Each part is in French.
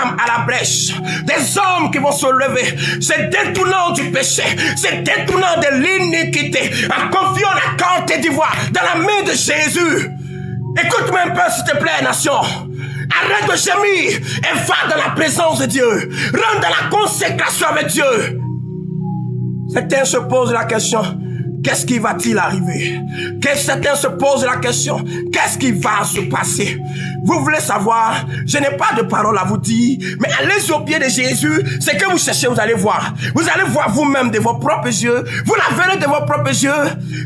femmes à la brèche, des hommes qui vont se lever, se détournant du péché, se détournant de l'iniquité, en confiant la Côte d'Ivoire dans la main de Jésus. Écoute-moi un peu, s'il te plaît, nation. Arrête de gémir et va dans la présence de Dieu. Rentre dans la consécration avec Dieu. Certains se posent la question, qu'est-ce qui va-t-il arriver? Certains se posent la question, qu'est-ce qui va se passer? Vous voulez savoir? Je n'ai pas de parole à vous dire, mais allez au pied de Jésus, ce que vous cherchez, vous allez voir. Vous allez voir vous-même de vos propres yeux. Vous la verrez de vos propres yeux.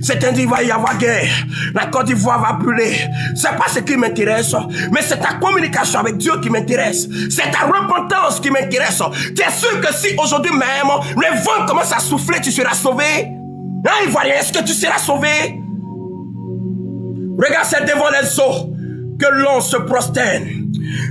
Certains disent, il va y avoir guerre. La Côte d'Ivoire va brûler. C'est pas ce qui m'intéresse, mais c'est ta communication avec Dieu qui m'intéresse. C'est ta repentance qui m'intéresse. Tu es sûr que si aujourd'hui même, le vent commence à souffler, tu seras sauvé? Non, Ivoirien, est-ce que tu seras sauvé? Regarde, c'est devant les eaux que l'on se prosterne.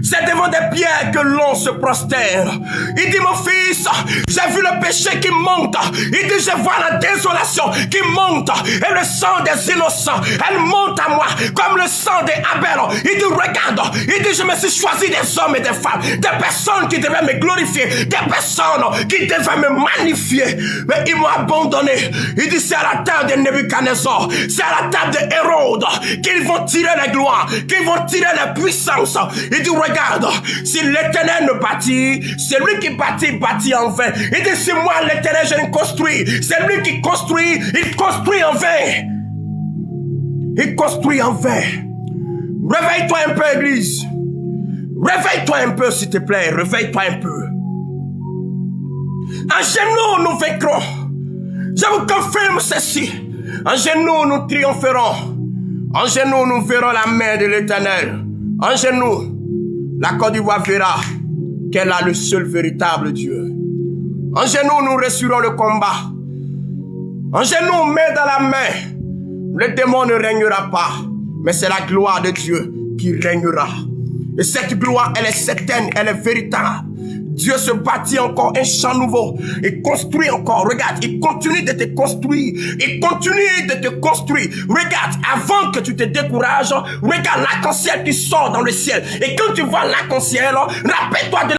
C'est devant des pierres que l'on se prosterne. Il dit, mon fils, j'ai vu le péché qui monte. Il dit, je vois la désolation qui monte. Et le sang des innocents, elle monte à moi comme le sang des Abel. Il dit, regarde. Il dit, je me suis choisi des hommes et des femmes. Des personnes qui devaient me glorifier. Des personnes qui devaient me magnifier. Mais ils m'ont abandonné. Il dit, c'est à la table de Nebuchadnezzar. C'est à la table de Hérode qu'ils vont tirer les gloires. Qu'ils vont tirer les puissances. Il dit, regarde, si l'Éternel ne bâtit, c'est lui qui bâtit en vain. Il dit, si moi l'Éternel je ne construis, c'est lui qui construit, il construit en vain. Il construit en vain. Réveille-toi un peu, Église. Réveille-toi un peu, s'il te plaît. Réveille-toi un peu. En genoux, nous vaincrons. Je vous confirme ceci. En genoux, nous triompherons. En genoux, nous verrons la main de l'Éternel. En genoux, la Côte d'Ivoire verra qu'elle a le seul véritable Dieu. En genoux, nous réussirons le combat. En genoux, main dans la main. Le démon ne régnera pas, mais c'est la gloire de Dieu qui régnera. Et cette gloire, elle est certaine, elle est véritable. Dieu se bâtit encore un champ nouveau. Il construit encore. Regarde, il continue de te construire. Il continue de te construire. Regarde, avant que tu te décourages, regarde l'arc-en-ciel qui sort dans le ciel. Et quand tu vois l'arc-en-ciel, rappelle-toi de